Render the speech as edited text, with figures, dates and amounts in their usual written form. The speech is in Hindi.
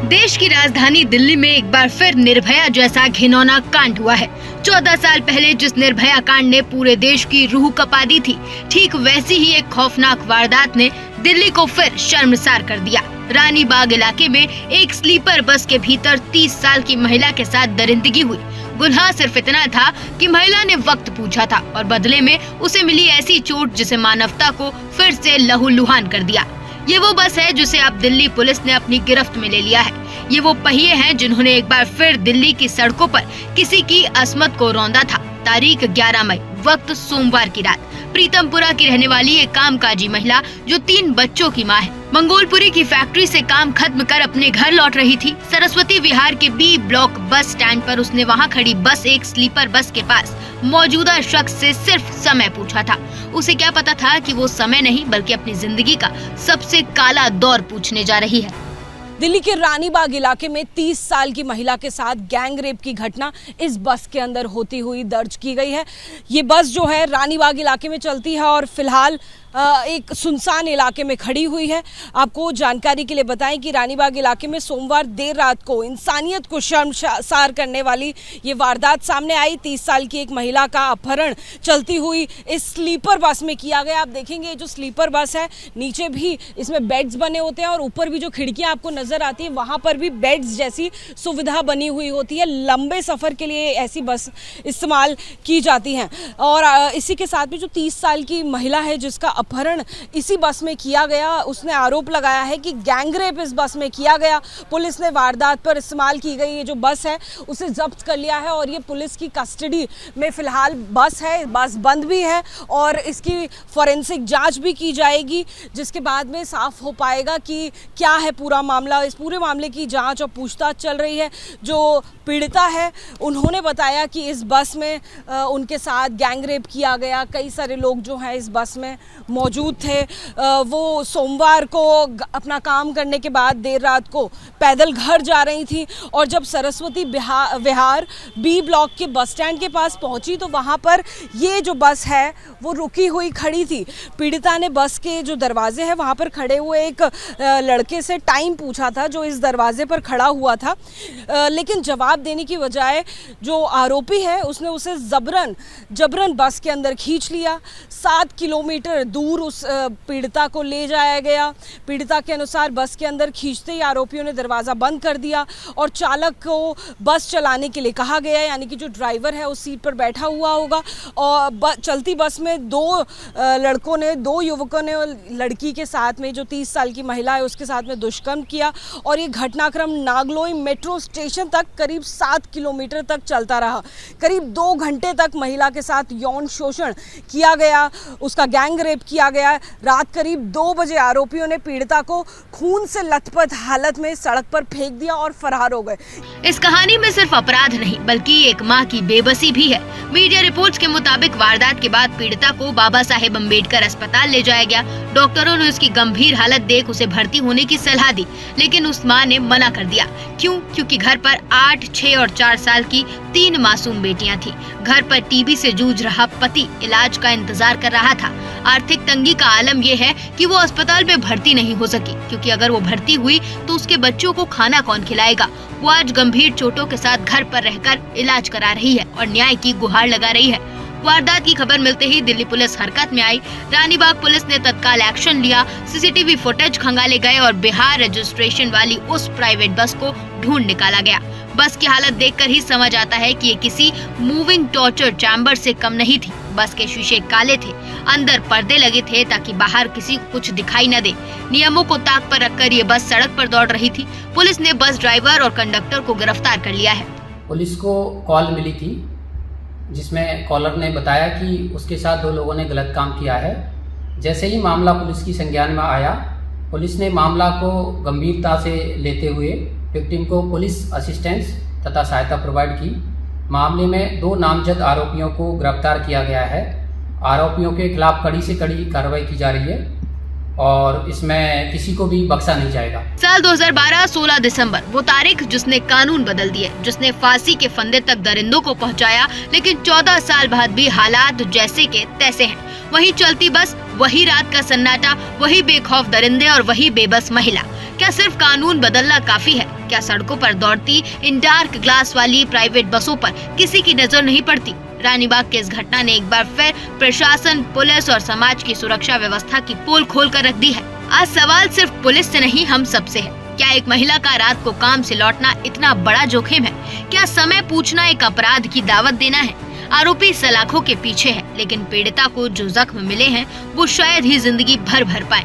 देश की राजधानी दिल्ली में एक बार फिर निर्भया जैसा घिनौना कांड हुआ है। 14 साल पहले जिस निर्भया कांड ने पूरे देश की रूह कपा दी थी, ठीक वैसी ही एक खौफनाक वारदात ने दिल्ली को फिर शर्मसार कर दिया। रानी बाग इलाके में एक स्लीपर बस के भीतर 30 साल की महिला के साथ दरिंदगी हुई। गुनाह सिर्फ इतना था कि महिला ने वक्त पूछा था और बदले में उसे मिली ऐसी चोट जिसे मानवता को फिर से लहूलुहान कर दिया। ये वो बस है जिसे अब दिल्ली पुलिस ने अपनी गिरफ्त में ले लिया है। ये वो पहिए हैं जिन्होंने एक बार फिर दिल्ली की सड़कों पर किसी की असमत को रौंदा था। तारीख 11 मई, वक्त सोमवार की रात। प्रीतमपुरा की रहने वाली एक कामकाजी महिला जो 3 बच्चों की मां है, मंगोलपुरी की फैक्ट्री से काम खत्म कर अपने घर लौट रही थी। सरस्वती विहार के बी ब्लॉक बस स्टैंड पर उसने वहां खड़ी बस एक स्लीपर बस के पास मौजूदा शख्स से सिर्फ समय पूछा था। उसे क्या पता था कि वो समय नहीं बल्कि अपनी जिंदगी का सबसे काला दौर पूछने जा रही है। दिल्ली के रानी बाग इलाके में 30 साल की महिला के साथ गैंग रेप की घटना इस बस के अंदर होती हुई दर्ज की गई है। ये बस जो है रानी बाग इलाके में चलती है और फिलहाल एक सुनसान इलाके में खड़ी हुई है। आपको जानकारी के लिए बताएं कि रानी बाग इलाके में सोमवार देर रात को इंसानियत को शर्मसार करने वाली ये वारदात सामने आई। 30 साल की एक महिला का अपहरण चलती हुई इस स्लीपर बस में किया गया। आप देखेंगे ये जो स्लीपर बस है, नीचे भी इसमें बेड्स बने होते हैं और ऊपर भी जो खिड़कियां आपको नजर आती है वहां पर भी बेड्स जैसी सुविधा बनी हुई होती है। लंबे सफर के लिए ऐसी बस इस्तेमाल की जाती हैं। और इसी के साथ में जो 30 साल की महिला है जिसका अपहरण इसी बस में किया गया, उसने आरोप लगाया है कि गैंग रेप इस बस में किया गया। पुलिस ने वारदात पर इस्तेमाल की गई ये जो बस है उसे जब्त कर लिया है और ये पुलिस की कस्टडी में फिलहाल बस है। बस बंद भी है और इसकी फॉरेंसिक जांच भी की जाएगी, जिसके बाद में साफ हो पाएगा कि क्या है पूरा मामला। इस पूरे मामले की जांच और पूछताछ चल रही है। जो पीड़िता है उन्होंने बताया कि इस बस में उनके साथ गैंग रेप किया गया। कई सारे लोग जो हैं इस बस में मौजूद थे। वो सोमवार को अपना काम करने के बाद देर रात को पैदल घर जा रही थी और जब सरस्वती विहार बी ब्लॉक के बस स्टैंड के पास पहुंची तो वहां पर ये जो बस है वो रुकी हुई खड़ी थी। पीड़िता ने बस के जो दरवाजे हैं वहां पर खड़े हुए एक लड़के से टाइम पूछा था जो इस दरवाजे पर खड़ा हुआ था, लेकिन जवाब देने की बजाय जो आरोपी है उसने उसे जबरन बस के अंदर खींच लिया। 7 किलोमीटर दूर उस पीड़िता को ले जाया गया। पीड़िता के अनुसार बस के अंदर खींचते ही आरोपियों ने दरवाज़ा बंद कर दिया और चालक को बस चलाने के लिए कहा गया, यानी कि जो ड्राइवर है उस सीट पर बैठा हुआ होगा। और चलती बस में 2 युवकों ने लड़की के साथ में जो 30 साल की महिला है उसके साथ में दुष्कर्म किया और ये घटनाक्रम नागलोई मेट्रो स्टेशन तक करीब 7 किलोमीटर तक चलता रहा। करीब 2 घंटे तक महिला के साथ यौन शोषण किया गया, उसका गैंग रेप किया गया। रात करीब 2 बजे आरोपियों ने पीड़िता को खून से लथपथ हालत में सड़क पर फेंक दिया और फरार हो गए। इस कहानी में सिर्फ अपराध नहीं बल्कि एक मां की बेबसी भी है। मीडिया रिपोर्ट्स के मुताबिक वारदात के बाद पीड़िता को बाबा साहेब अम्बेडकर अस्पताल ले जाया गया। डॉक्टरों ने उसकी गंभीर हालत देख उसे भर्ती होने की सलाह दी, लेकिन उस मां ने मना कर दिया। क्यों? क्योंकि घर पर 8, 6 और 4 साल की 3 मासूम बेटियां थी। घर पर टीबी से जूझ रहा पति इलाज का इंतजार कर रहा था। आर्थिक तंगी का आलम यह है कि वो अस्पताल में भर्ती नहीं हो सकी, क्योंकि अगर वो भर्ती हुई तो उसके बच्चों को खाना कौन खिलाएगा। वो आज गंभीर चोटों के साथ घर पर रहकर इलाज करा रही है और न्याय की गुहार लगा रही है। वारदात की खबर मिलते ही दिल्ली पुलिस हरकत में आई। रानी बाग पुलिस ने तत्काल एक्शन लिया। सीसीटीवी फुटेज खंगाले गए और बिहार रजिस्ट्रेशन वाली उस प्राइवेट बस को ढूंढ निकाला गया। बस की हालत देखकर ही समझ आता है कि ये किसी मूविंग टॉर्चर चैम्बर से कम नहीं थी। बस के शीशे काले थे, अंदर पर्दे लगे थे ताकि बाहर किसी को कुछ दिखाई न दे। नियमों को ताक पर रखकर ये बस सड़क पर दौड़ रही थी। पुलिस ने बस ड्राइवर और कंडक्टर को गिरफ्तार कर लिया है। पुलिस को कॉल मिली थी जिसमें कॉलर ने बताया कि उसके साथ 2 लोगों ने गलत काम किया है। जैसे ही मामला पुलिस की संज्ञान में आया, पुलिस ने मामला को गंभीरता से लेते हुए विक्टिम को पुलिस असिस्टेंस तथा सहायता प्रोवाइड की। मामले में 2 नामजद आरोपियों को गिरफ्तार किया गया है। आरोपियों के खिलाफ कड़ी से कड़ी कार्रवाई की जा रही है और इसमें किसी को भी बख्शा नहीं जाएगा। साल 2012 16 दिसंबर वो तारीख जिसने कानून बदल दिए, जिसने फांसी के फंदे तक दरिंदों को पहुंचाया, लेकिन 14 साल बाद भी हालात जैसे के तैसे हैं। वही चलती बस, वही रात का सन्नाटा, वही बेखौफ दरिंदे और वही बेबस महिला। क्या सिर्फ कानून बदलना काफी है? क्या सड़कों पर दौड़ती इन डार्क ग्लास वाली प्राइवेट बसों पर किसी की नजर नहीं पड़ती? रानीबाग के इस घटना ने एक बार फिर प्रशासन, पुलिस और समाज की सुरक्षा व्यवस्था की पोल खोल कर रख दी है। आज सवाल सिर्फ पुलिस से नहीं, हम सबसे है। क्या एक महिला का रात को काम से लौटना इतना बड़ा जोखिम है? क्या समय पूछना एक अपराध की दावत देना है? आरोपी सलाखों के पीछे है, लेकिन पीड़िता को जो जख्म मिले हैं वो शायद ही जिंदगी भर पाए।